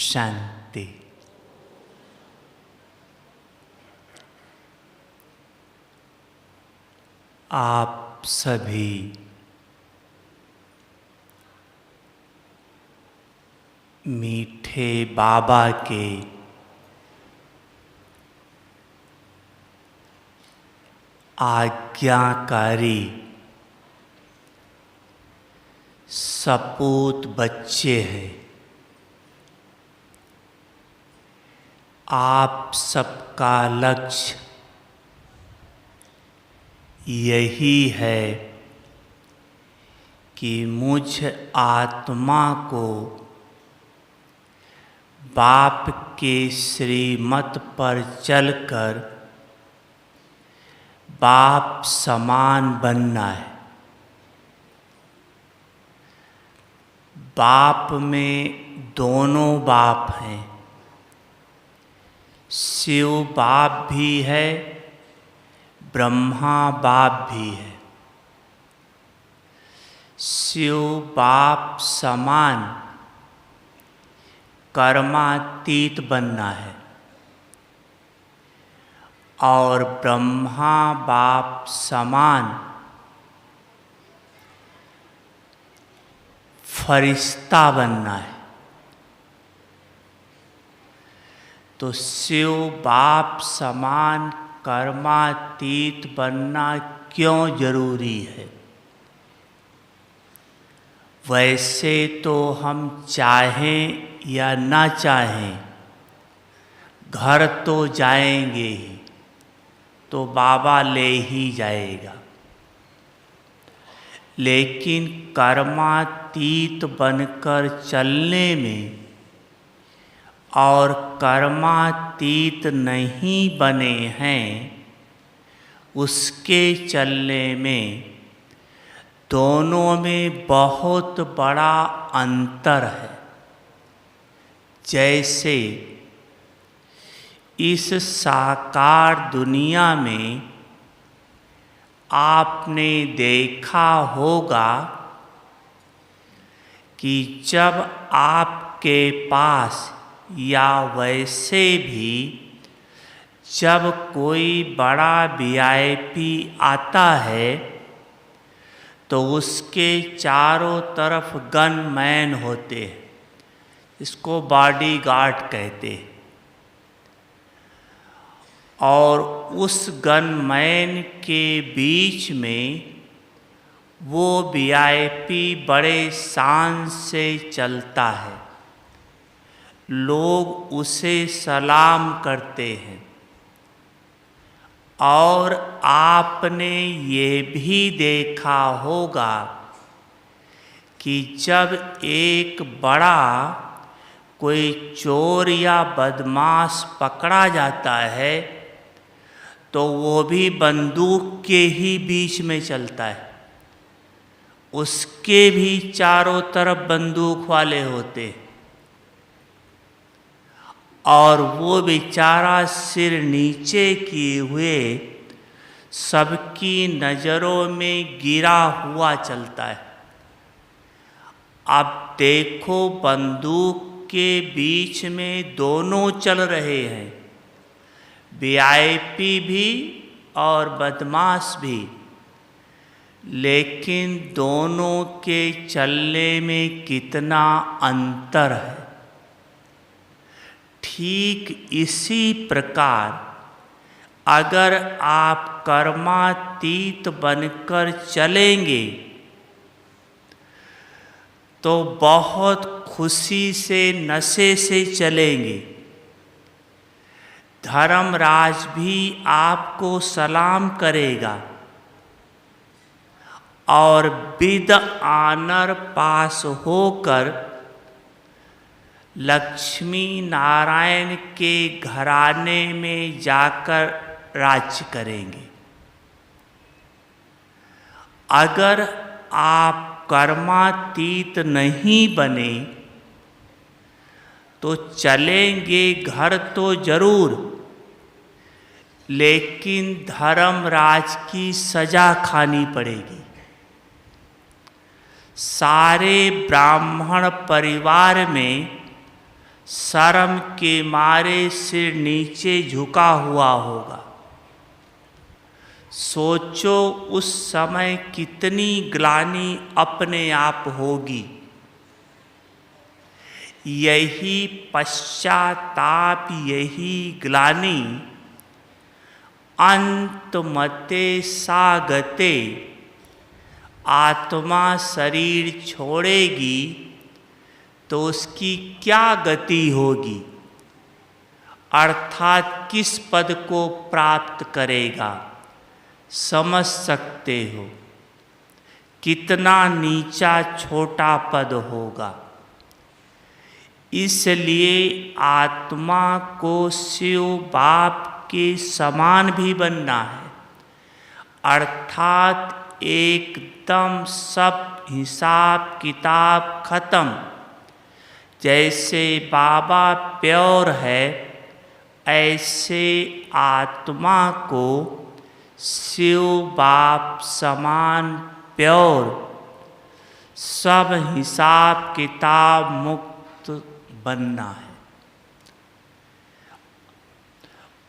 शांति। आप सभी मीठे बाबा के आज्ञाकारी सपूत बच्चे हैं। आप सबका लक्ष्य यही है कि मुझ आत्मा को बाप के श्रीमत पर चलकर बाप समान बनना है। बाप में दोनों बाप हैं, शिव बाप भी है, ब्रह्मा बाप भी है। शिव बाप समान कर्मातीत बनना है और ब्रह्मा बाप समान फरिश्ता बनना है। तो शिव बाप समान कर्मातीत बनना क्यों जरूरी है? वैसे तो हम चाहें या ना चाहें घर तो जाएंगे ही, तो बाबा ले ही जाएगा। लेकिन कर्मातीत बनकर चलने में और कर्मातीत नहीं बने हैं उसके चलने में दोनों में बहुत बड़ा अंतर है। जैसे इस साकार दुनिया में आपने देखा होगा कि जब आपके पास या वैसे भी जब कोई बड़ा वीआईपी आता है तो उसके चारों तरफ गनमैन होते हैं, इसको बॉडीगार्ड कहते हैं। और उस गनमैन के बीच में वो वीआईपी बड़े शान से चलता है, लोग उसे सलाम करते हैं। और आपने ये भी देखा होगा कि जब एक बड़ा कोई चोर या बदमाश पकड़ा जाता है तो वो भी बंदूक के ही बीच में चलता है, उसके भी चारों तरफ बंदूक वाले होते हैं और वो बेचारा सिर नीचे किए हुए सबकी नज़रों में गिरा हुआ चलता है। अब देखो, बंदूक के बीच में दोनों चल रहे हैं, वीआईपी भी और बदमाश भी, लेकिन दोनों के चलने में कितना अंतर है। ठीक इसी प्रकार अगर आप कर्मातीत बनकर चलेंगे तो बहुत खुशी से नशे से चलेंगे। धर्मराज भी आपको सलाम करेगा और विद आनर पास होकर लक्ष्मी नारायण के घराने में जाकर राज्य करेंगे। अगर आप कर्मातीत नहीं बने तो चलेंगे घर तो जरूर, लेकिन धर्मराज की सजा खानी पड़ेगी। सारे ब्राह्मण परिवार में शर्म के मारे सिर नीचे झुका हुआ होगा। सोचो उस समय कितनी ग्लानि अपने आप होगी। यही पश्चाताप, यही ग्लानि अंतमते सागते, आत्मा शरीर छोड़ेगी तो उसकी क्या गति होगी, अर्थात किस पद को प्राप्त करेगा, समझ सकते हो। कितना नीचा छोटा पद होगा। इसलिए आत्मा को शिव बाप के समान भी बनना है, अर्थात एकदम सब हिसाब किताब खत्म। जैसे बाबा प्योर है, ऐसे आत्मा को शिव बाप समान प्योर, सब हिसाब किताब मुक्त बनना है।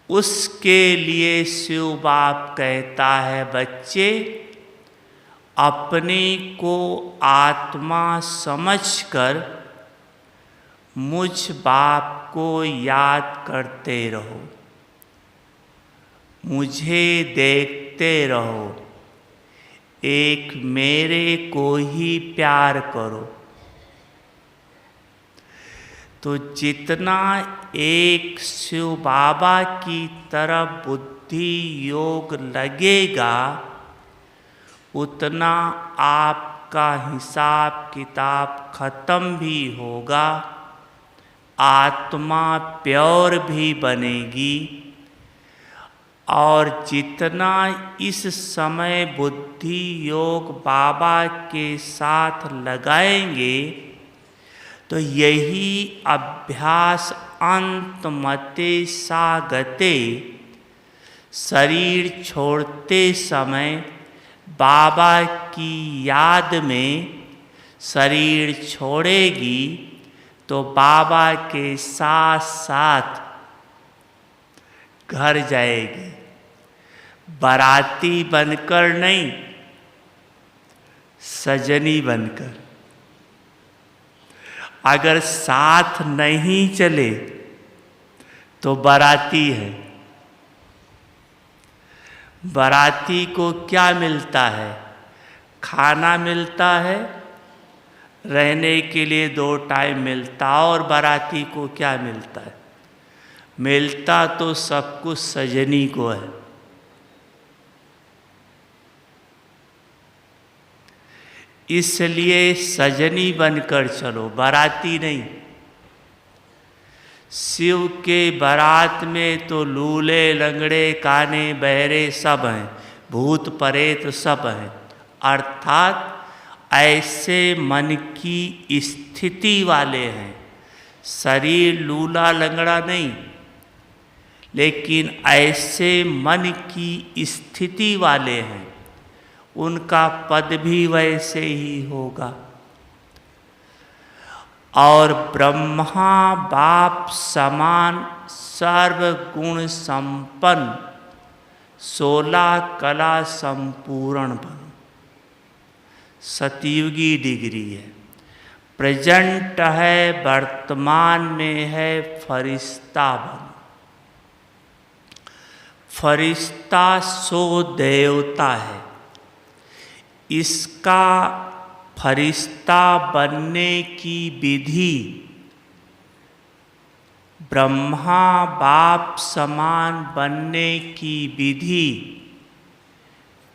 उसके लिए शिव बाप कहता है, बच्चे अपने को आत्मा समझकर मुझ बाप को याद करते रहो, मुझे देखते रहो, एक मेरे को ही प्यार करो। तो जितना एक शिव बाबा की तरफ बुद्धि योग लगेगा, उतना आपका हिसाब किताब खत्म भी होगा, आत्मा प्योर भी बनेगी। और जितना इस समय बुद्धि योग बाबा के साथ लगाएंगे, तो यही अभ्यास अंतमते सागते, शरीर छोड़ते समय बाबा की याद में शरीर छोड़ेगी, तो बाबा के साथ साथ घर जाएगी। बाराती बनकर नहीं, सजनी बनकर। अगर साथ नहीं चले तो बाराती है। बाराती को क्या मिलता है? खाना मिलता है, रहने के लिए 2 टाइम मिलता, और बाराती को क्या मिलता है? मिलता तो सब कुछ सजनी को है। इसलिए सजनी बनकर चलो, बाराती नहीं। शिव के बारात में तो लूले लंगड़े काने बहरे सब हैं, भूत प्रेत सब हैं। अर्थात ऐसे मन की स्थिति वाले हैं। शरीर लूला लंगड़ा नहीं, लेकिन ऐसे मन की स्थिति वाले हैं, उनका पद भी वैसे ही होगा। और ब्रह्मा बाप समान सर्वगुण संपन्न 16 कला संपूर्ण बन, सतयुगी डिग्री है। प्रेजेंट है, वर्तमान में है फरिश्ता बन। फरिश्ता सो देवता है। इसका फरिश्ता बनने की विधि ब्रह्मा बाप समान बनने की विधि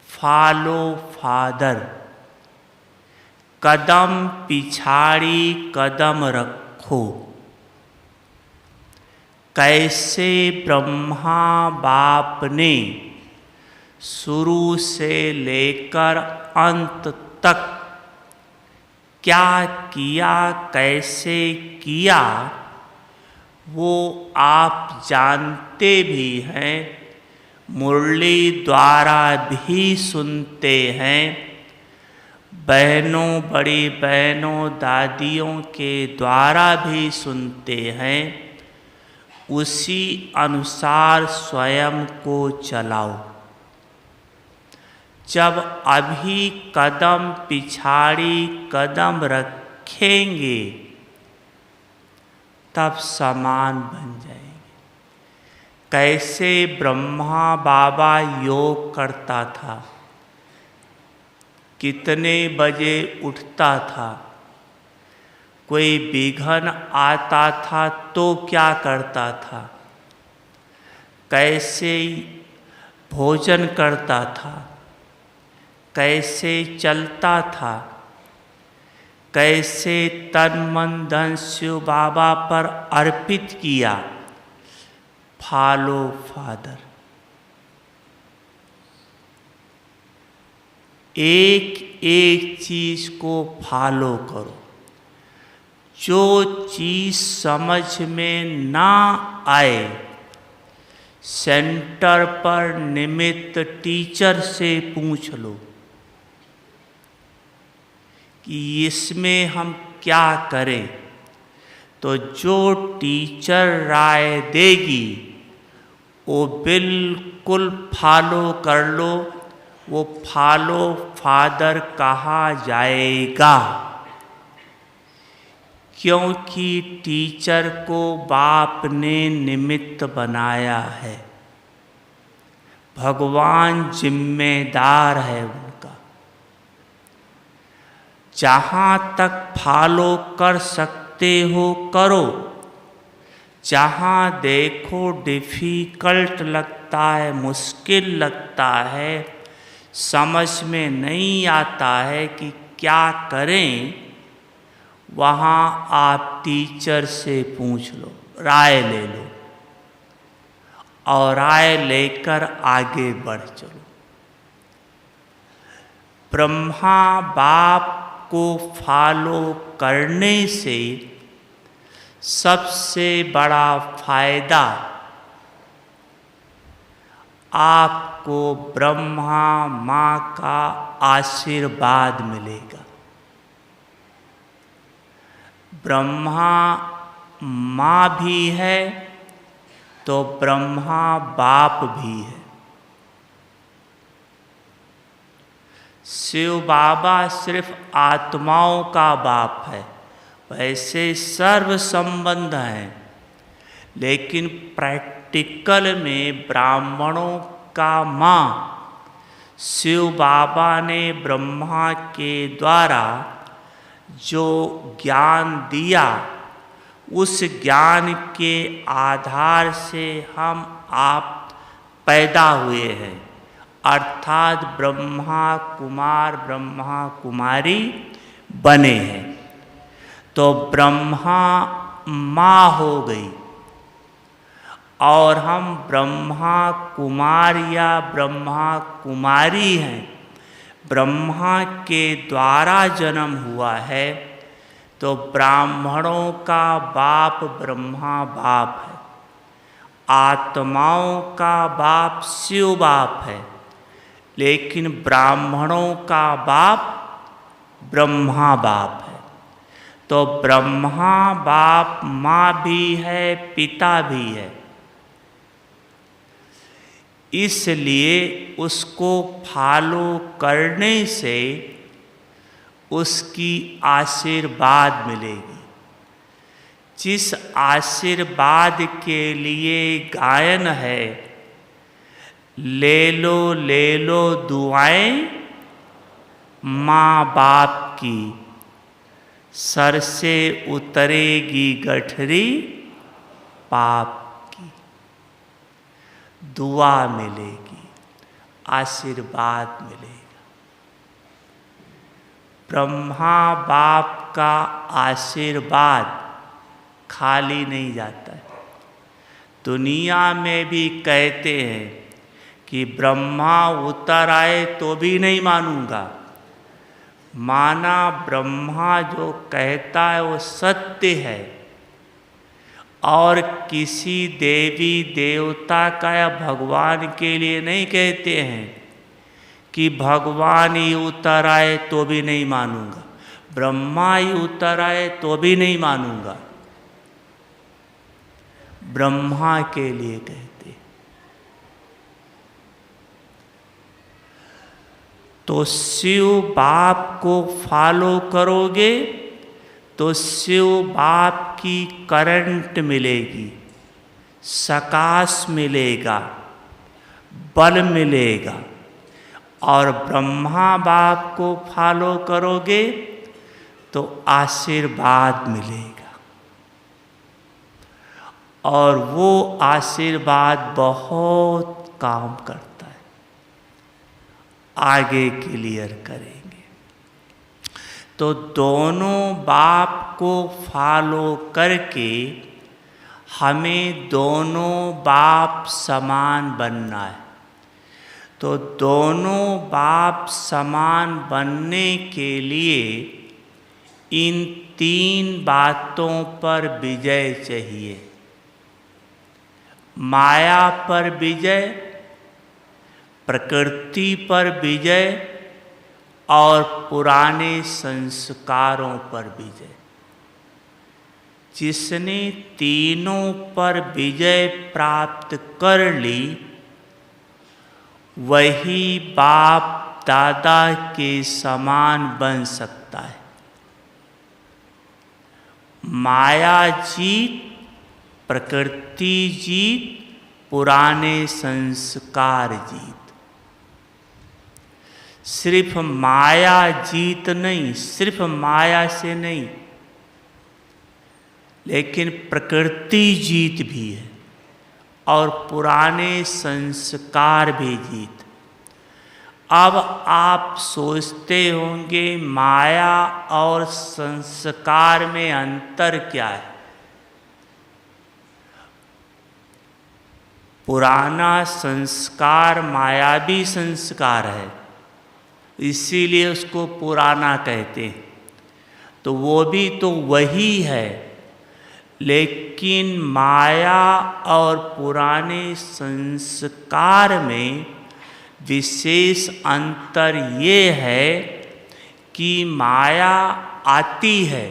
फॉलो फादर, कदम पिछाड़ी कदम रखो। कैसे ब्रह्मा बाप ने शुरू से लेकर अंत तक क्या किया, कैसे किया, वो आप जानते भी हैं, मुरली द्वारा भी सुनते हैं। बहनों, बड़ी बहनों, दादियों के द्वारा भी सुनते हैं, उसी अनुसार स्वयं को चलाओ। जब अभी कदम पिछाड़ी कदम रखेंगे तब समान बन जाएंगे। कैसे ब्रह्मा बाबा योग करता था, कितने बजे उठता था, कोई विघ्न आता था तो क्या करता था, कैसे भोजन करता था, कैसे चलता था, कैसे तन मन धन शिव बाबा पर अर्पित किया। Follow father. एक एक चीज को फॉलो करो। जो चीज समझ में ना आए, सेंटर पर निमित्त टीचर से पूछ लो कि इसमें हम क्या करें। तो जो टीचर राय देगी वो बिल्कुल फॉलो कर लो, वो फॉलो फादर कहा जाएगा। क्योंकि टीचर को बाप ने निमित्त बनाया है, भगवान जिम्मेदार है उनका। जहाँ तक फॉलो कर सकते हो करो, जहाँ देखो डिफ़िकल्ट लगता है, मुश्किल लगता है, समझ में नहीं आता है कि क्या करें, वहाँ आप टीचर से पूछ लो, राय ले लो और राय लेकर आगे बढ़ चलो। ब्रह्मा बाप को फॉलो करने से सबसे बड़ा फायदा आपको ब्रह्मा माँ का आशीर्वाद मिलेगा। ब्रह्मा माँ भी है तो ब्रह्मा बाप भी है। शिव बाबा सिर्फ आत्माओं का बाप है, वैसे सर्व संबंध हैं, लेकिन प्रैक्टिकल में ब्राह्मणों का माँ शिव बाबा ने ब्रह्मा के द्वारा जो ज्ञान दिया, उस ज्ञान के आधार से हम आप पैदा हुए हैं, अर्थात ब्रह्मा कुमार ब्रह्मा कुमारी बने हैं। तो ब्रह्मा माँ हो गई और हम ब्रह्मा कुमार या ब्रह्मा कुमारी हैं। ब्रह्मा के द्वारा जन्म हुआ है तो ब्राह्मणों का बाप ब्रह्मा बाप है, आत्माओं का बाप शिव बाप है, लेकिन ब्राह्मणों का बाप ब्रह्मा बाप है। तो ब्रह्मा बाप माँ भी है, पिता भी है, इसलिए उसको फॉलो करने से उसकी आशीर्वाद मिलेगी। जिस आशीर्वाद के लिए गायन है, ले लो दुआएं माँ बाप की, सर से उतरेगी गठरी पाप की। दुआ मिलेगी, आशीर्वाद मिलेगा। ब्रह्मा बाप का आशीर्वाद खाली नहीं जाता है। दुनिया में भी कहते हैं कि ब्रह्मा उतर आए तो भी नहीं मानूंगा। माना ब्रह्मा जो कहता है वो सत्य है, और किसी देवी देवता का या भगवान के लिए नहीं कहते हैं, कि भगवान ही उतर आए तो भी नहीं मानूंगा, ब्रह्मा ही उतर आए तो भी नहीं मानूंगा। ब्रह्मा के लिए कहते। तो शिव बाप को फॉलो करोगे तो शिव बाप की करंट मिलेगी, सकाश मिलेगा, बल मिलेगा। और ब्रह्मा बाप को फॉलो करोगे तो आशीर्वाद मिलेगा, और वो आशीर्वाद बहुत काम करता है। आगे क्लियर करेंगे। तो दोनों बाप को फॉलो करके हमें दोनों बाप समान बनना है। तो दोनों बाप समान बनने के लिए इन 3 बातों पर विजय चाहिए। माया पर विजय, प्रकृति पर विजय, और पुराने संस्कारों पर विजय। जिसने तीनों पर विजय प्राप्त कर ली वही बाप दादा के समान बन सकता है। माया जीत, प्रकृति जीत, पुराने संस्कार जीत। सिर्फ माया जीत नहीं, सिर्फ माया से नहीं, लेकिन प्रकृति जीत भी है और पुराने संस्कार भी जीत। अब आप सोचते होंगे माया और संस्कार में अंतर क्या है? पुराना संस्कार मायावी संस्कार है, इसीलिए उसको पुराना कहते हैं। तो वो भी तो वही है, लेकिन माया और पुराने संस्कार में विशेष अंतर ये है कि माया आती है,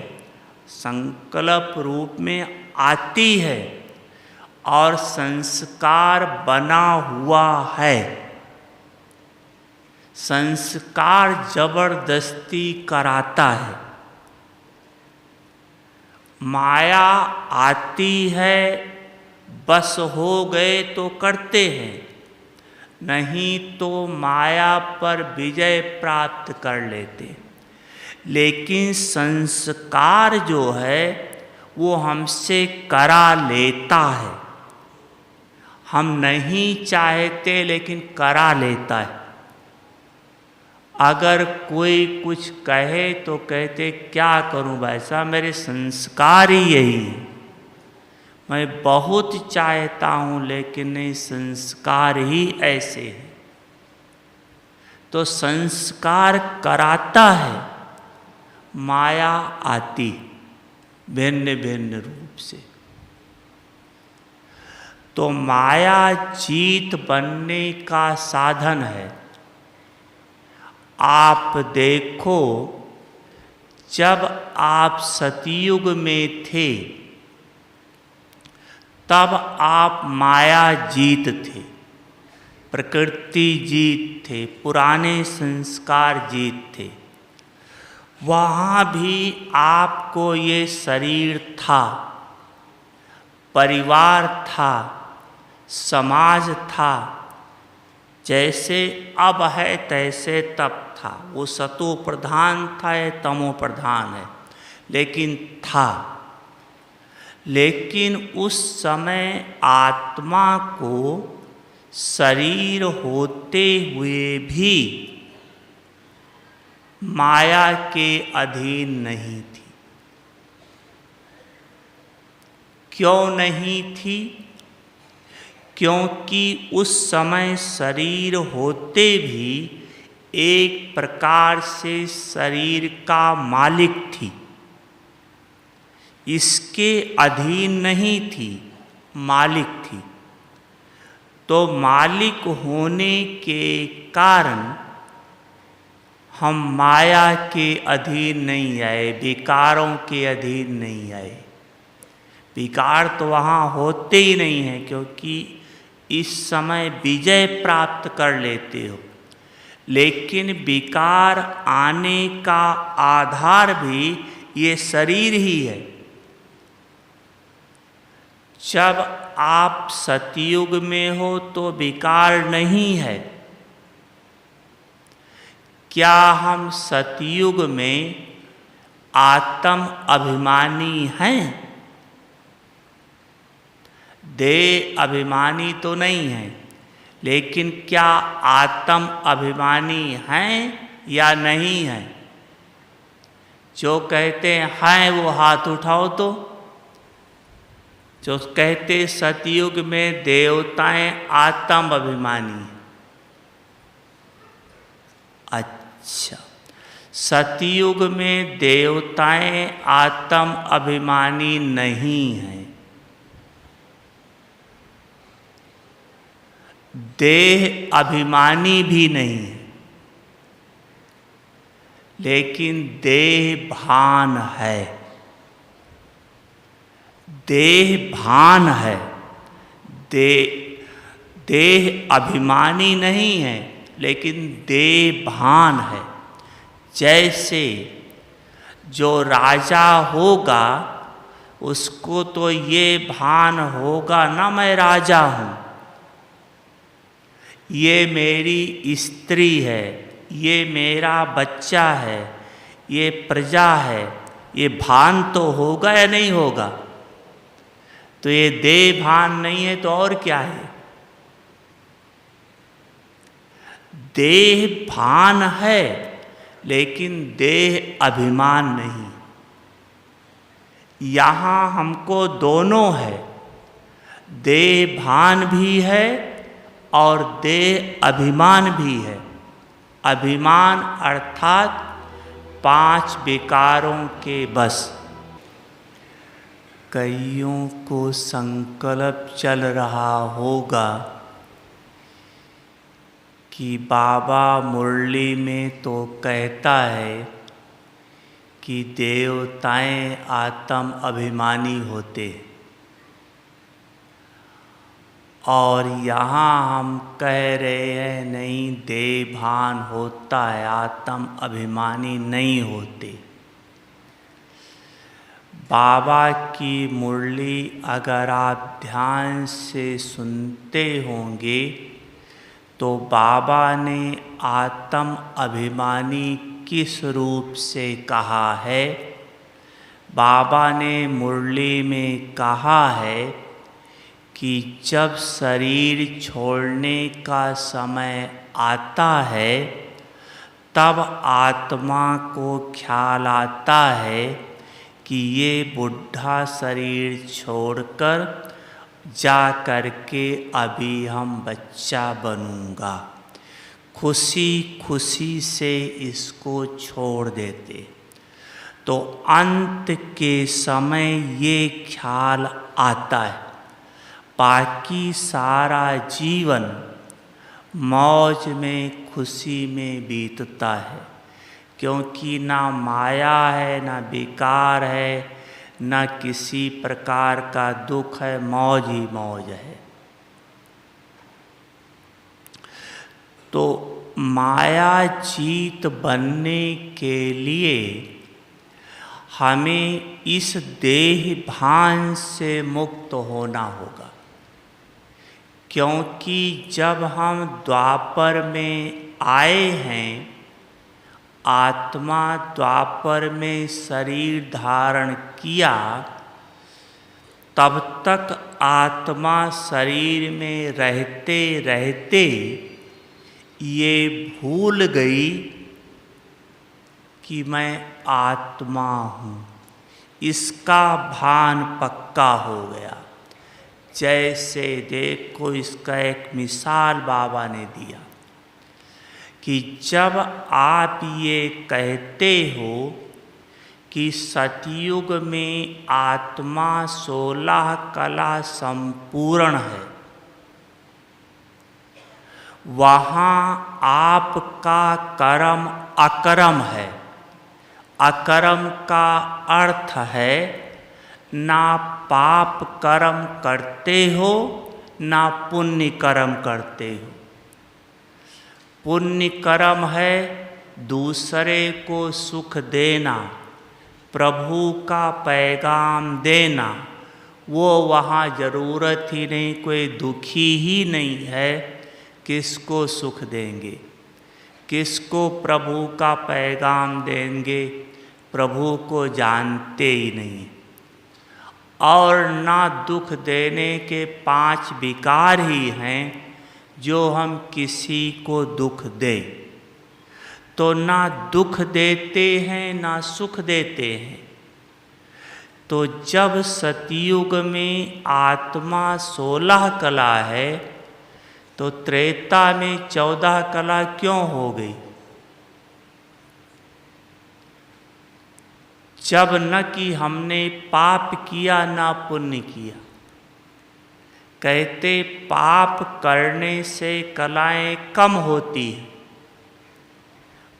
संकल्प रूप में आती है, और संस्कार बना हुआ है। संस्कार जबरदस्ती कराता है। माया आती है, बस हो गए तो करते हैं, नहीं तो माया पर विजय प्राप्त कर लेते। लेकिन संस्कार जो है वो हमसे करा लेता है। हम नहीं चाहते लेकिन करा लेता है। अगर कोई कुछ कहे तो कहते क्या करूं भाई साहब, मेरे संस्कार ही यही है। मैं बहुत चाहता हूं लेकिन नहीं, संस्कार ही ऐसे हैं। तो संस्कार कराता है, माया आती भिन्न भिन्न रूप से। तो माया जीत बनने का साधन है। आप देखो, जब आप सतयुग में थे तब आप माया जीत थे, प्रकृति जीत थे, पुराने संस्कार जीत थे। वहाँ भी आपको ये शरीर था, परिवार था, समाज था, जैसे अब है तैसे तब था। वो सतो प्रधान था या तमो प्रधान है, लेकिन था। लेकिन उस समय आत्मा को शरीर होते हुए भी माया के अधीन नहीं थी। क्यों नहीं थी? क्योंकि उस समय शरीर होते भी एक प्रकार से शरीर का मालिक थी, इसके अधीन नहीं थी, मालिक थी। तो मालिक होने के कारण हम माया के अधीन नहीं आए, विकारों के अधीन नहीं आए। विकार तो वहाँ होते ही नहीं हैं, क्योंकि इस समय विजय प्राप्त कर लेते हो। लेकिन विकार आने का आधार भी ये शरीर ही है। जब आप सतयुग में हो तो विकार नहीं है। क्या हम सतयुग में आत्म अभिमानी हैं? देह अभिमानी तो नहीं है, लेकिन क्या आत्म अभिमानी हैं या नहीं हैं? जो कहते हैं वो हाथ उठाओ। तो जो कहते सतयुग में देवताएं आत्म अभिमानी हैं। अच्छा, सतयुग में देवताएं आत्म अभिमानी नहीं हैं। देह अभिमानी भी नहीं है, लेकिन देह भान है। देह भान है। देह अभिमानी नहीं है, लेकिन देह भान है। जैसे जो राजा होगा उसको तो ये भान होगा ना, मैं राजा हूँ, ये मेरी स्त्री है, ये मेरा बच्चा है, ये प्रजा है। ये भान तो होगा या नहीं होगा? तो ये देह भान नहीं है तो और क्या है? देह भान है, लेकिन देह अभिमान नहीं। यहाँ हमको दोनों है, देह भान भी है और देह अभिमान भी है। अभिमान अर्थात 5 विकारों के बस। कईयों को संकल्प चल रहा होगा कि बाबा मुरली में तो कहता है कि देवताएं आत्म अभिमानी होते, और यहाँ हम कह रहे हैं नहीं, देह भान होता है, आत्म अभिमानी नहीं होते। बाबा की मुरली अगर आप ध्यान से सुनते होंगे तो बाबा ने आत्म अभिमानी किस रूप से कहा है? बाबा ने मुरली में कहा है कि जब शरीर छोड़ने का समय आता है तब आत्मा को ख्याल आता है कि ये बुढ़ा शरीर छोड़कर जा कर के अभी हम बच्चा बनूंगा। खुशी खुशी से इसको छोड़ देते। तो अंत के समय ये ख्याल आता है। बाकी सारा जीवन मौज में खुशी में बीतता है, क्योंकि ना माया है, ना विकार है, ना किसी प्रकार का दुख है, मौज ही मौज है। तो माया जीत बनने के लिए हमें इस देह भान से मुक्त होना होगा, क्योंकि जब हम द्वापर में आए हैं, आत्मा द्वापर में शरीर धारण किया, तब तक आत्मा शरीर में रहते रहते ये भूल गई कि मैं आत्मा हूँ। इसका भान पक्का हो गया। जैसे देखो, इसका एक मिसाल बाबा ने दिया कि जब आप ये कहते हो कि सतयुग में आत्मा 16 कला संपूर्ण है, वहाँ आपका कर्म अकर्म है। अकर्म का अर्थ है ना पाप कर्म करते हो ना पुण्य कर्म करते हो। पुण्य कर्म है दूसरे को सुख देना, प्रभु का पैगाम देना, वो वहाँ ज़रूरत ही नहीं, कोई दुखी ही नहीं है। किसको सुख देंगे, किसको प्रभु का पैगाम देंगे, प्रभु को जानते ही नहीं। और ना दुख देने के 5 विकार ही हैं जो हम किसी को दुख दें, तो ना दुख देते हैं ना सुख देते हैं। तो जब सतयुग में आत्मा 16 कला है तो त्रेता में 14 कला क्यों हो गई? जब न कि हमने पाप किया ना पुण्य किया। कहते पाप करने से कलाएं कम होती हैं,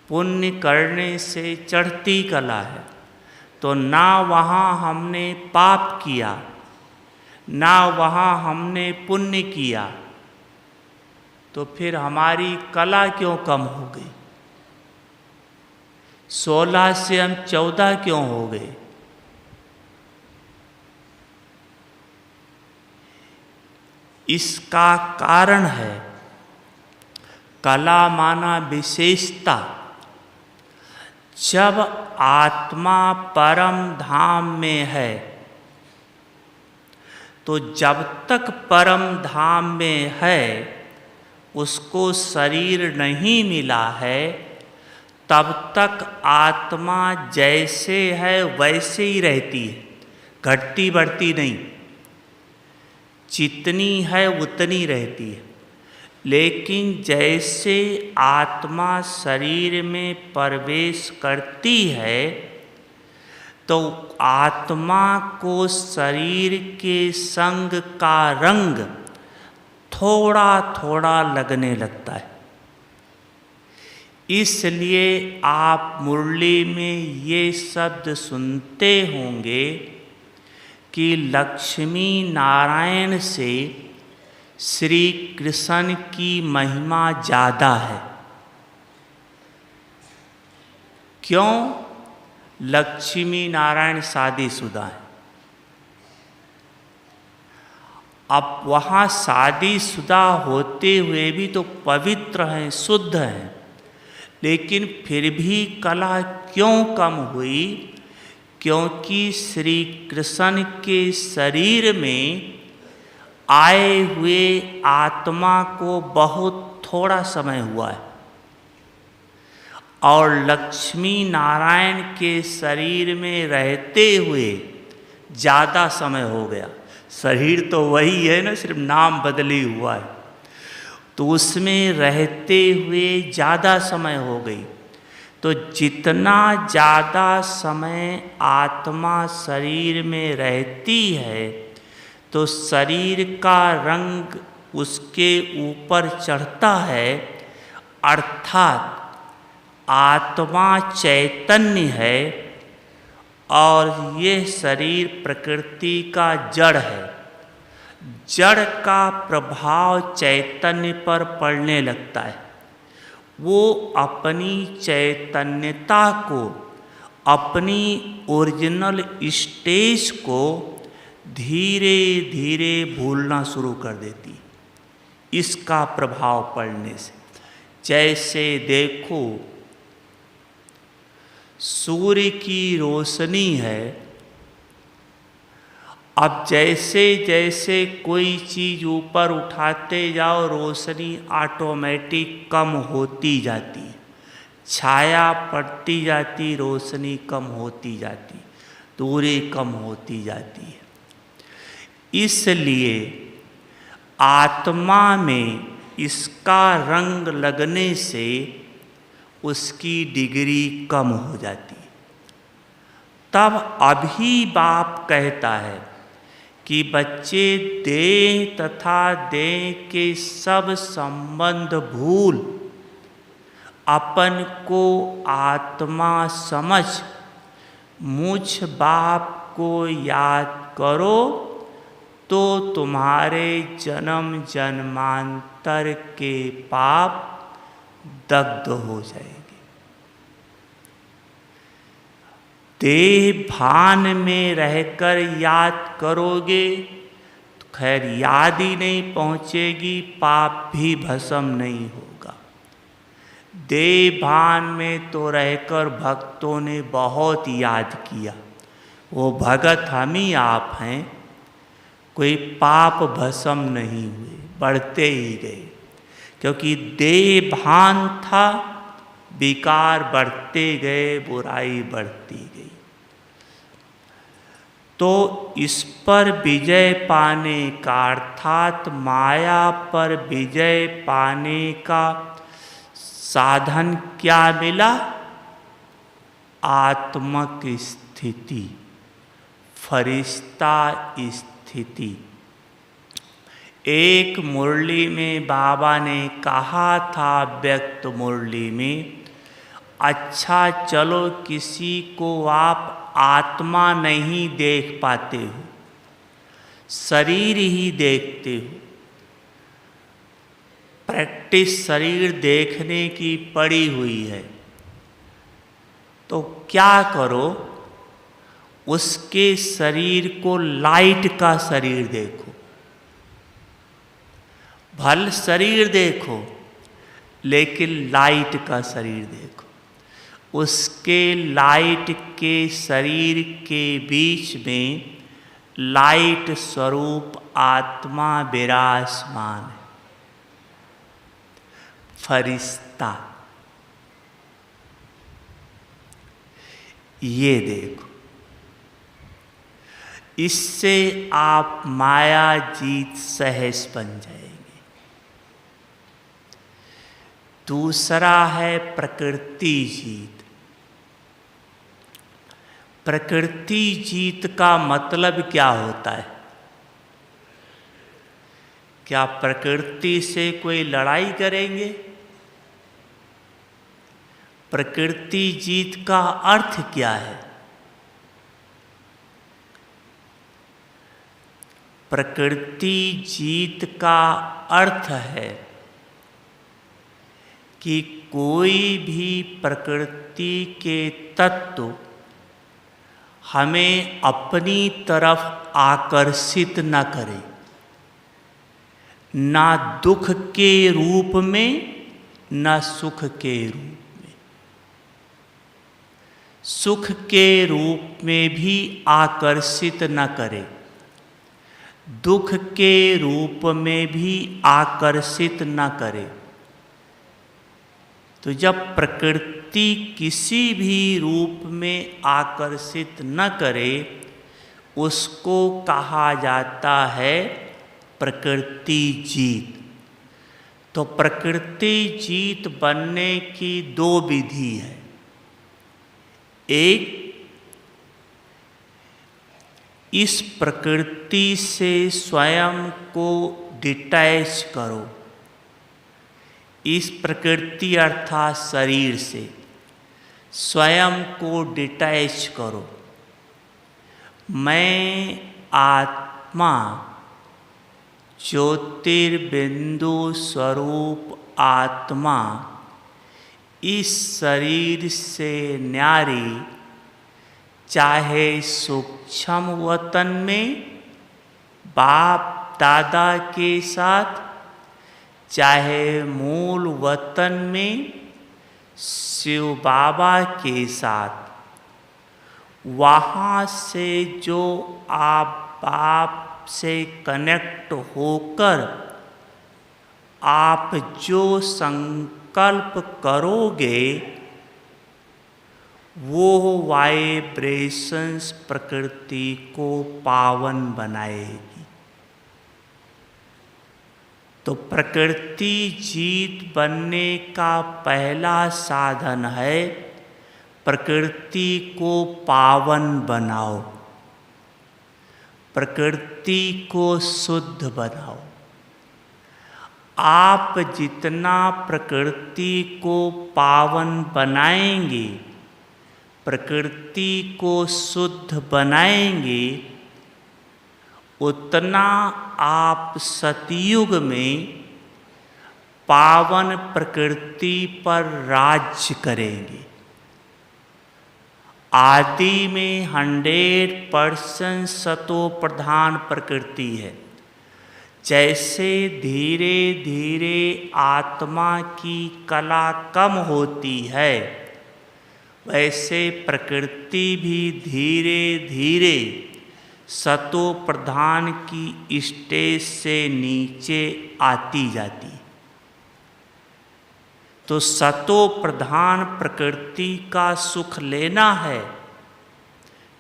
पुण्य करने से चढ़ती कला है। तो ना वहाँ हमने पाप किया ना वहाँ हमने पुण्य किया, तो फिर हमारी कला क्यों कम हो गई? 16 से हम 14 क्यों हो गए? इसका कारण है कला माना विशेषता। जब आत्मा परम धाम में है तो जब तक परम धाम में है उसको शरीर नहीं मिला है, तब तक आत्मा जैसे है वैसे ही रहती है, घटती बढ़ती नहीं, जितनी है उतनी रहती है। लेकिन जैसे आत्मा शरीर में प्रवेश करती है तो आत्मा को शरीर के संग का रंग थोड़ा थोड़ा लगने लगता है। इसलिए आप मुरली में ये शब्द सुनते होंगे कि लक्ष्मी नारायण से श्री कृष्ण की महिमा ज़्यादा है। क्यों? लक्ष्मी नारायण शादीशुदा है। अब वहाँ शादीशुदा होते हुए भी तो पवित्र हैं, शुद्ध हैं, लेकिन फिर भी कला क्यों कम हुई? क्योंकि श्री कृष्ण के शरीर में आए हुए आत्मा को बहुत थोड़ा समय हुआ है और लक्ष्मी नारायण के शरीर में रहते हुए ज़्यादा समय हो गया। शरीर तो वही है ना, सिर्फ नाम बदली हुआ है, तो उसमें रहते हुए ज़्यादा समय हो गई। तो जितना ज़्यादा समय आत्मा शरीर में रहती है तो शरीर का रंग उसके ऊपर चढ़ता है, अर्थात आत्मा चैतन्य है और ये शरीर प्रकृति का जड़ है। जड़ का प्रभाव चैतन्य पर पड़ने लगता है। वो अपनी चैतन्यता को, अपनी ओरिजिनल स्टेज को धीरे धीरे भूलना शुरू कर देती, इसका प्रभाव पड़ने से। जैसे देखो, सूर्य की रोशनी है, अब जैसे जैसे कोई चीज़ ऊपर उठाते जाओ रोशनी ऑटोमेटिक कम होती जाती, छाया पड़ती जाती, रोशनी कम होती जाती, दूरी कम होती जाती है। इसलिए आत्मा में इसका रंग लगने से उसकी डिग्री कम हो जाती है। तब अभी बाप कहता है कि बच्चे देह तथा देह के सब संबंध भूल अपन को आत्मा समझ मुझ बाप को याद करो तो तुम्हारे जन्म जन्मांतर के पाप दग्ध हो जाएंगे। देह भान में रहकर याद करोगे तो खैर याद ही नहीं पहुँचेगी, पाप भी भस्म नहीं होगा। देह भान में तो रहकर भक्तों ने बहुत याद किया, वो भगत हम ही आप हैं, कोई पाप भस्म नहीं हुए, बढ़ते ही गए, क्योंकि देह भान था, विकार बढ़ते गए, बुराई बढ़ती गई। तो इस पर विजय पाने का अर्थात माया पर विजय पाने का साधन क्या मिला? आत्मक स्थिति, फरिश्ता स्थिति। एक मुरली में बाबा ने कहा था, व्यक्त मुरली में, अच्छा चलो किसी को आप आत्मा नहीं देख पाते हो, शरीर ही देखते हो, प्रैक्टिस शरीर देखने की पड़ी हुई है, तो क्या करो, उसके शरीर को लाइट का शरीर देखो, भल शरीर देखो लेकिन लाइट का शरीर देखो। उसके लाइट के शरीर के बीच में लाइट स्वरूप आत्मा विराजमान है, फरिश्ता। ये देखो, इससे आप माया जीत सहज बन जाएंगे। दूसरा है प्रकृति जीत। प्रकृति जीत का मतलब क्या होता है? क्या प्रकृति से कोई लड़ाई करेंगे? प्रकृति जीत का अर्थ क्या है? प्रकृति जीत का अर्थ है कि कोई भी प्रकृति के तत्व हमें अपनी तरफ आकर्षित न करे, ना दुख के रूप में न सुख के रूप में। सुख के रूप में भी आकर्षित न करे, दुख के रूप में भी आकर्षित न करे। तो जब प्रकृति किसी भी रूप में आकर्षित न करे, उसको कहा जाता है प्रकृति जीत। तो प्रकृति जीत बनने की दो विधि है। एक, इस प्रकृति से स्वयं को डिटैच करो, इस प्रकृति अर्थात शरीर से स्वयं को डिटैच करो। मैं आत्मा ज्योतिर्बिंदु स्वरूप आत्मा इस शरीर से न्यारी, चाहे सूक्ष्म वतन में बाप दादा के साथ, चाहे मूल वतन में शिव बाबा के साथ, वहाँ से जो आप बाप से कनेक्ट होकर आप जो संकल्प करोगे, वो वाइब्रेशंस प्रकृति को पावन बनाएगी। तो प्रकृति जीत बनने का पहला साधन है प्रकृति को पावन बनाओ। प्रकृति को शुद्ध बनाओ। आप जितना प्रकृति को पावन बनाएंगे, प्रकृति को शुद्ध बनाएंगे, उतना आप सतयुग में पावन प्रकृति पर राज्य करेंगे। आदि में 100% सतो प्रधान प्रकृति है। जैसे धीरे धीरे आत्मा की कला कम होती है, वैसे प्रकृति भी धीरे धीरे सतो प्रधान की स्टेज से नीचे आती जाती। तो सतो प्रधान प्रकृति का सुख लेना है।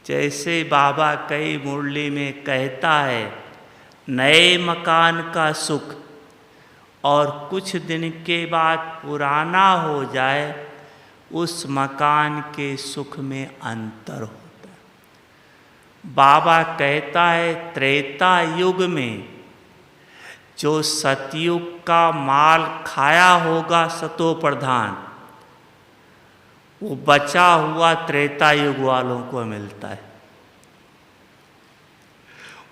जैसे बाबा कई मुरली में कहता है, नए मकान का सुख और कुछ दिन के बाद पुराना हो जाए, उस मकान के सुख में अंतर होता है। बाबा कहता है, त्रेता युग में जो सतयुग का माल खाया होगा सतो प्रधान, वो बचा हुआ त्रेता युग वालों को मिलता है।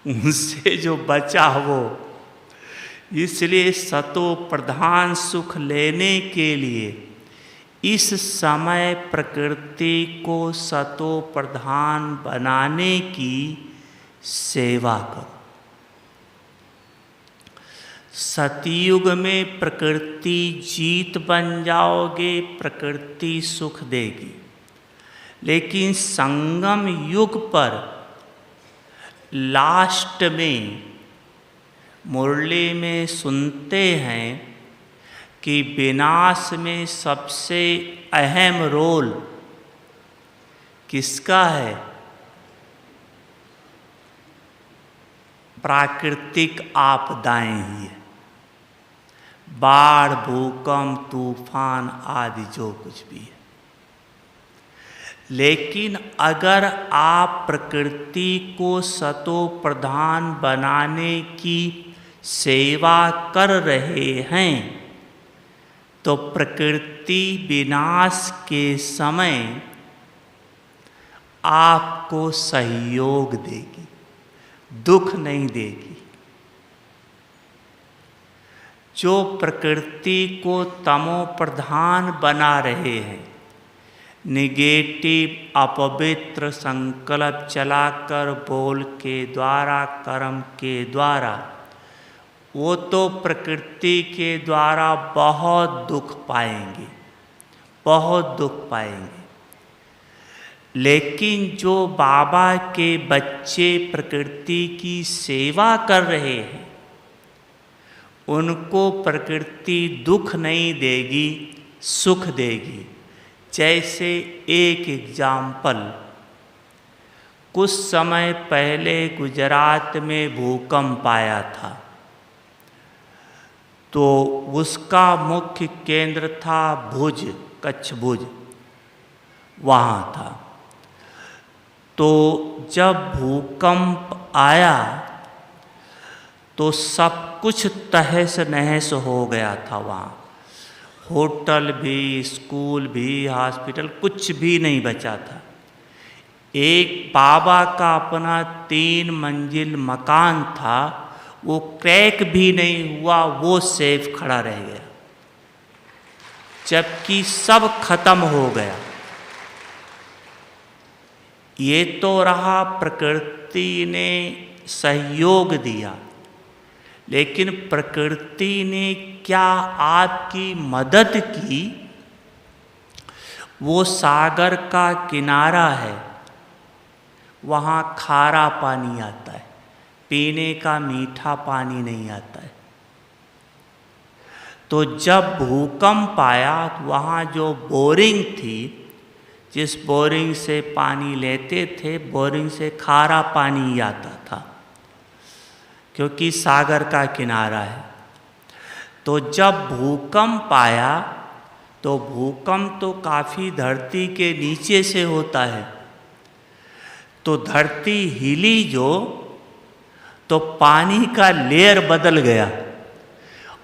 उनसे जो बचा वो, इसलिए सतो प्रधान सुख लेने के लिए इस समय प्रकृति को सतो प्रधान बनाने की सेवा करो। सतयुग में प्रकृति जीत बन जाओगे, प्रकृति सुख देगी। लेकिन संगम युग पर लास्ट में मुरली में सुनते हैं कि विनाश में सबसे अहम रोल किसका है? प्राकृतिक आपदाएं ही है। बाढ़, भूकंप, तूफान आदि जो कुछ भी है। लेकिन अगर आप प्रकृति को सतो प्रधान बनाने की सेवा कर रहे हैं, तो प्रकृति विनाश के समय आपको सहयोग देगी, दुख नहीं देगी। जो प्रकृति को तमो प्रधान बना रहे हैं, निगेटिव अपवित्र संकल्प चलाकर, बोल के द्वारा, कर्म के द्वारा, वो तो प्रकृति के द्वारा बहुत दुख पाएंगे, बहुत दुख पाएंगे। लेकिन जो बाबा के बच्चे प्रकृति की सेवा कर रहे हैं, उनको प्रकृति दुख नहीं देगी, सुख देगी। जैसे एक एग्जाम्पल, कुछ समय पहले गुजरात में भूकंप आया था, तो उसका मुख्य केंद्र था भुज, कच्छ भुज, वहाँ था। तो जब भूकंप आया तो सब कुछ तहस नहस हो गया था वहाँ। होटल भी, स्कूल भी, हॉस्पिटल, कुछ भी नहीं बचा था। एक बाबा का अपना 3 मंजिल मकान था, वो क्रैक भी नहीं हुआ, वो सेफ खड़ा रह गया, जबकि सब खत्म हो गया। ये तो रहा प्रकृति ने सहयोग दिया, लेकिन प्रकृति ने क्या आपकी मदद की? वो सागर का किनारा है, वहाँ खारा पानी आता है, पीने का मीठा पानी नहीं आता है। तो जब भूकंप आया तो वहाँ जो बोरिंग थी, जिस बोरिंग से पानी लेते थे, बोरिंग से खारा पानी आता था, क्योंकि सागर का किनारा है। तो जब भूकंप आया, तो भूकंप तो काफ़ी धरती के नीचे से होता है, तो धरती हिली जो, तो पानी का लेयर बदल गया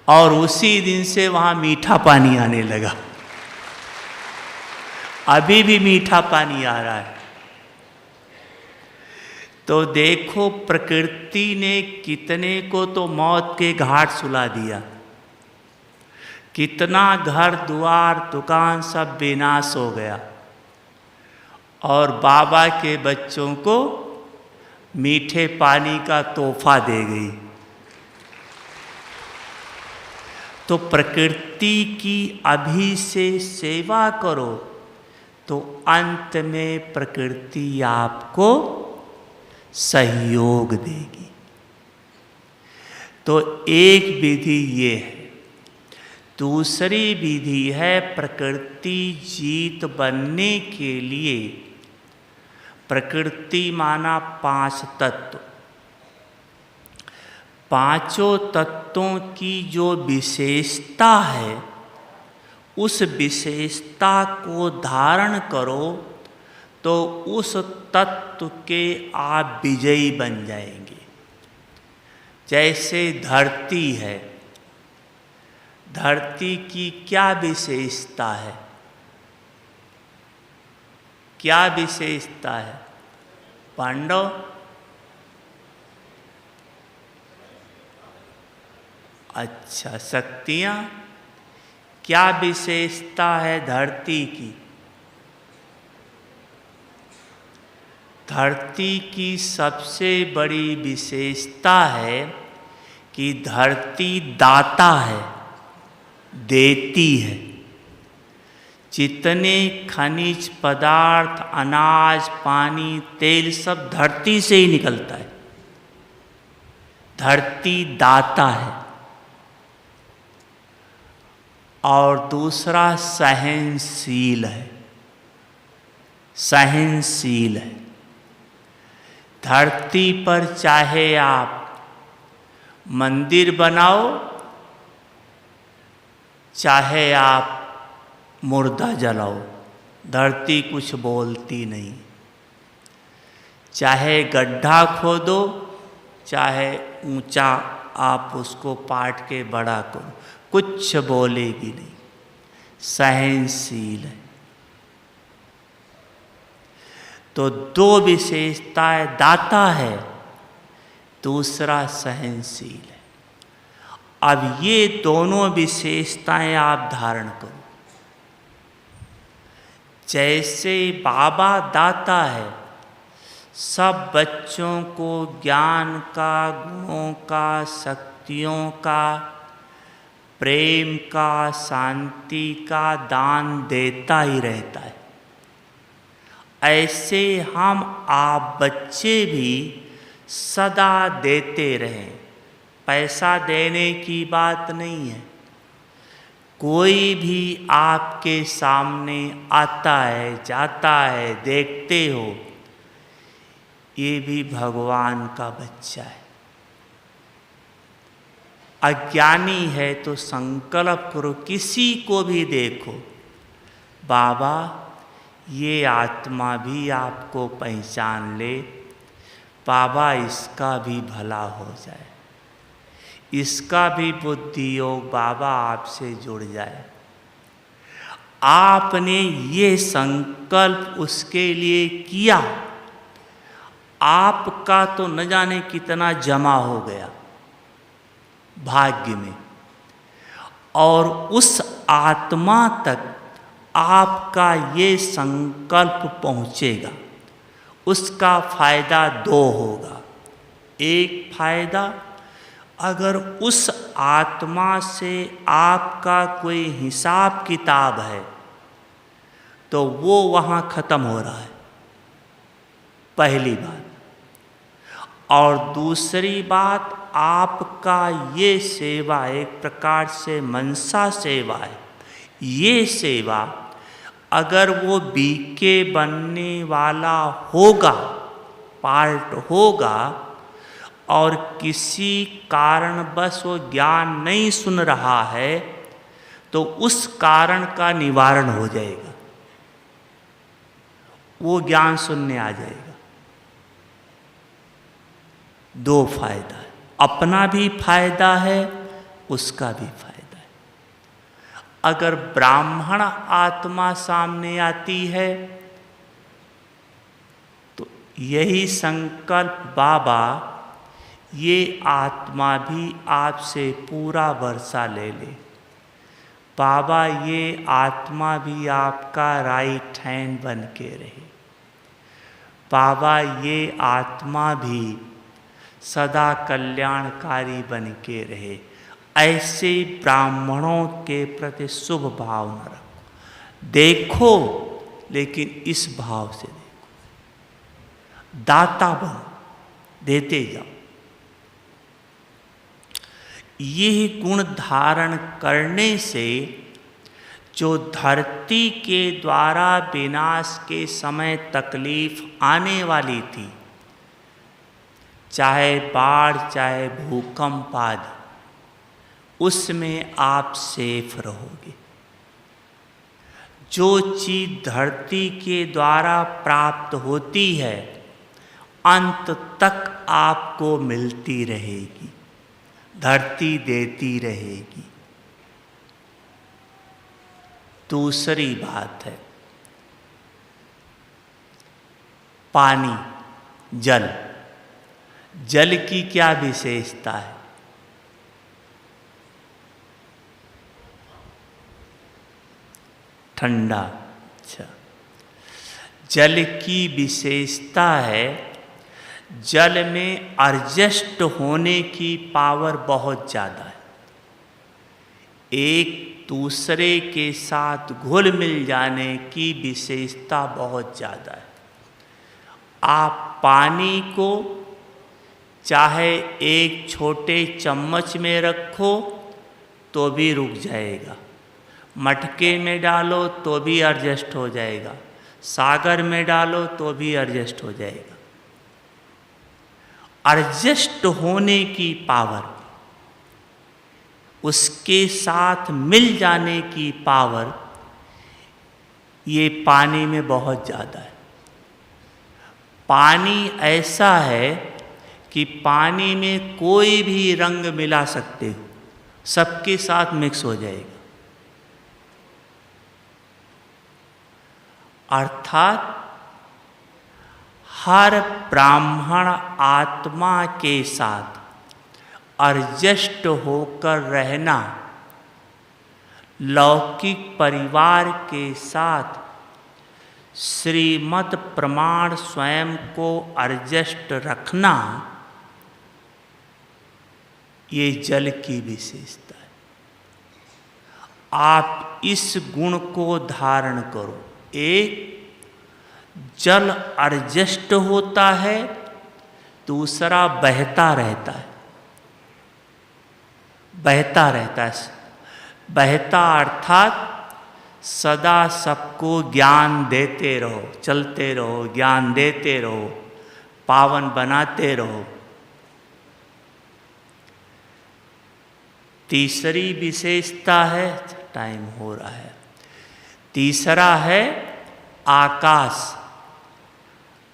और उसी दिन से वहाँ मीठा पानी आने लगा। अभी भी मीठा पानी आ रहा है। तो देखो प्रकृति ने कितने को तो मौत के घाट सुला दिया, कितना घर द्वार दुकान सब विनाश हो गया, और बाबा के बच्चों को मीठे पानी का तोहफा दे गई। तो प्रकृति की अभी से सेवा करो तो अंत में प्रकृति आपको सहयोग देगी। तो एक विधि ये है। दूसरी विधि है प्रकृति जीत बनने के लिए, प्रकृति माना 5 तत्व, पांचों तत्वों की जो विशेषता है उस विशेषता को धारण करो तो उस तत्व के आप विजयी बन जाएंगे। जैसे धरती है, धरती की क्या विशेषता है? क्या विशेषता है पांडव? अच्छा, शक्तियाँ। क्या विशेषता है धरती की? धरती की सबसे बड़ी विशेषता है कि धरती दाता है, देती है। जितने खनिज पदार्थ, अनाज, पानी, तेल सब धरती से ही निकलता है। धरती दाता है। और दूसरा सहनशील है, सहनशील है। धरती पर चाहे आप मंदिर बनाओ, चाहे आप मुर्दा जलाओ, धरती कुछ बोलती नहीं। चाहे गड्ढा खोदो, चाहे ऊंचा आप उसको पाट के बड़ा करो, कुछ बोलेगी नहीं, सहनशील है। तो 2 विशेषताएं, दाता है, दूसरा सहनशील है। अब ये दोनों विशेषताएं आप धारण करो। जैसे बाबा दाता है, सब बच्चों को ज्ञान का, गुणों का, शक्तियों का, प्रेम का, शांति का दान देता ही रहता है। ऐसे हम आप बच्चे भी सदा देते रहें। पैसा देने की बात नहीं है। कोई भी आपके सामने आता है, जाता है, देखते हो, ये भी भगवान का बच्चा है। अज्ञानी है तो संकल्प करो, किसी को भी देखो, बाबा ये आत्मा भी आपको पहचान ले, बाबा इसका भी भला हो जाए, इसका भी बुद्धि योग बाबा आपसे जुड़ जाए। आपने ये संकल्प उसके लिए किया, आपका तो न जाने कितना जमा हो गया भाग्य में, और उस आत्मा तक आपका ये संकल्प पहुँचेगा। उसका फायदा 2 होगा। एक फायदा, अगर उस आत्मा से आपका कोई हिसाब किताब है तो वो वहाँ ख़त्म हो रहा है, पहली बात। और दूसरी बात, आपका ये सेवा एक प्रकार से मनसा सेवा है। ये सेवा अगर वो बीके बनने वाला होगा, पार्ट होगा, और किसी कारणवश वो ज्ञान नहीं सुन रहा है तो उस कारण का निवारण हो जाएगा, वो ज्ञान सुनने आ जाएगा। दो फायदा है, अपना भी फायदा है, उसका भी फायदा है। अगर ब्राह्मण आत्मा सामने आती है तो यही संकल्प, बाबा ये आत्मा भी आपसे पूरा वर्षा ले ले, बाबा ये आत्मा भी आपका राइट हैंड बन के रहे, बाबा ये आत्मा भी सदा कल्याणकारी बन के रहे। ऐसे ब्राह्मणों के प्रति शुभ भाव न रखो, देखो लेकिन इस भाव से देखो, दाता बनो, देते जाओ। यह गुण धारण करने से जो धरती के द्वारा विनाश के समय तकलीफ आने वाली थी, चाहे बाढ़ चाहे भूकंप आदि, उसमें आप सेफ रहोगे। जो चीज धरती के द्वारा प्राप्त होती है अंत तक आपको मिलती रहेगी, धरती देती रहेगी। दूसरी बात है पानी, जल। जल की क्या विशेषता है? ठंडा। अच्छा, जल की विशेषता है जल में एडजस्ट होने की पावर बहुत ज़्यादा है, एक दूसरे के साथ घुल मिल जाने की विशेषता बहुत ज़्यादा है। आप पानी को चाहे एक छोटे चम्मच में रखो तो भी रुक जाएगा, मटके में डालो तो भी एडजस्ट हो जाएगा, सागर में डालो तो भी एडजस्ट हो जाएगा। एडजस्ट होने की पावर, उसके साथ मिल जाने की पावर, ये पानी में बहुत ज़्यादा है। पानी ऐसा है कि पानी में कोई भी रंग मिला सकते हो, सबके साथ मिक्स हो जाएगा। अर्थात हर ब्राह्मण आत्मा के साथ एडजस्ट होकर रहना, लौकिक परिवार के साथ श्रीमद् प्रमाण स्वयं को एडजस्ट रखना, ये जल की विशेषता है। आप इस गुण को धारण करो। एक, जल एडजस्ट होता है, दूसरा बहता रहता है। बहता रहता है, बहता अर्थात सदा सबको ज्ञान देते रहो, चलते रहो, ज्ञान देते रहो, पावन बनाते रहो। तीसरी विशेषता है, टाइम हो रहा है, तीसरा है आकाश।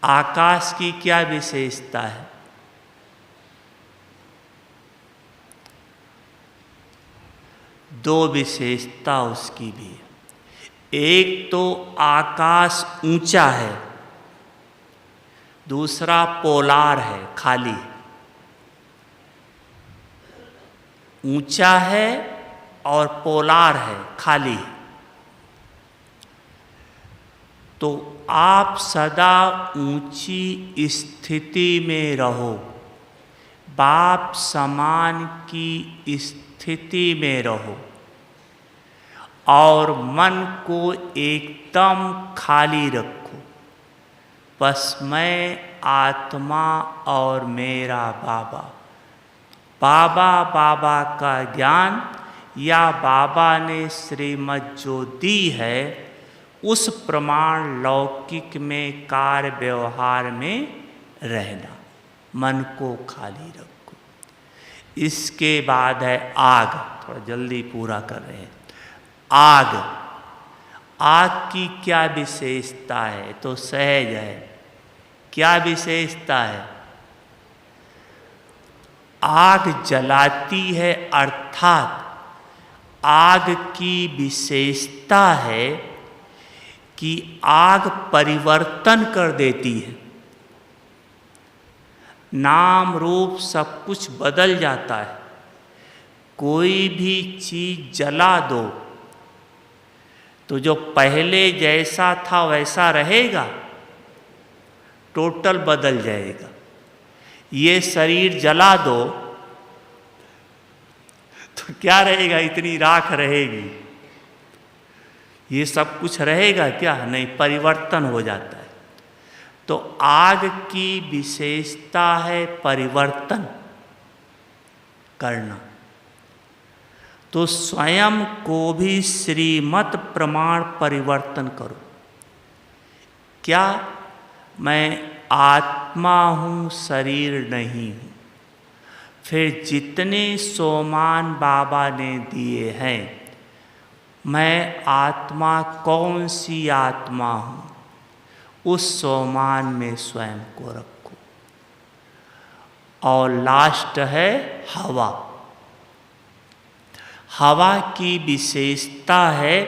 आकाश की क्या विशेषता है? दो विशेषता उसकी भी है। एक तो आकाश ऊंचा है, दूसरा पोलार है, खाली। ऊंचा है और पोलार है, खाली। तो आप सदा ऊंची स्थिति में रहो, बाप समान की स्थिति में रहो और मन को एकदम खाली रखो। बस मैं आत्मा और मेरा बाबा, बाबा बाबा का ज्ञान या बाबा ने श्रीमत जो दी है उस प्रमाण लौकिक में कार्य व्यवहार में रहना, मन को खाली रखो। इसके बाद है आग, थोड़ा जल्दी पूरा कर रहे हैं। आग, आग की क्या विशेषता है? तो सहज है। क्या विशेषता है? आग जलाती है, अर्थात आग की विशेषता है कि आग परिवर्तन कर देती है, नाम रूप सब कुछ बदल जाता है। कोई भी चीज जला दो तो जो पहले जैसा था वैसा रहेगा? टोटल बदल जाएगा। ये शरीर जला दो तो क्या रहेगा? इतनी राख रहेगी। ये सब कुछ रहेगा क्या? नहीं, परिवर्तन हो जाता है। तो आग की विशेषता है परिवर्तन करना। तो स्वयं को भी श्रीमत प्रमाण परिवर्तन करो। क्या? मैं आत्मा हूँ, शरीर नहीं हूँ। फिर जितने सोमान बाबा ने दिए हैं, मैं आत्मा कौन सी आत्मा हूँ, उस सोमान में स्वयं को रखो। और लास्ट है हवा। हवा की विशेषता है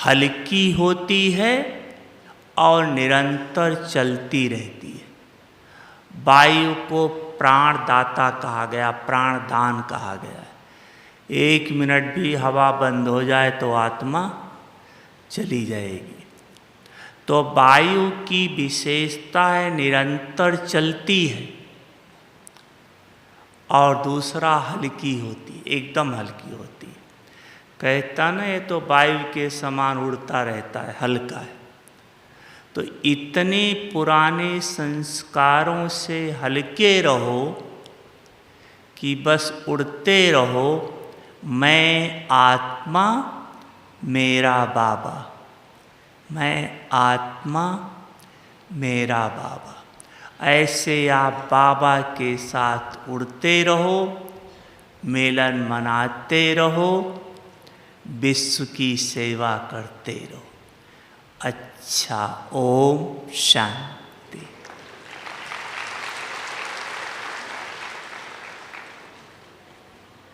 हल्की होती है और निरंतर चलती रहती है। वायु को प्राणदाता कहा गया, प्राणदान कहा गया है। 1 मिनट भी हवा बंद हो जाए तो आत्मा चली जाएगी। तो वायु की विशेषता है निरंतर चलती है, और दूसरा हल्की होती है, एकदम हल्की होती है। कहता ना, ये तो वायु के समान उड़ता रहता है, हल्का है। तो इतने पुराने संस्कारों से हल्के रहो कि बस उड़ते रहो। मैं आत्मा, मेरा बाबा। मैं आत्मा, मेरा बाबा। ऐसे आप बाबा के साथ उड़ते रहो, मिलन मनाते रहो, विश्व की सेवा करते रहो। अच्छा, ओम शांति।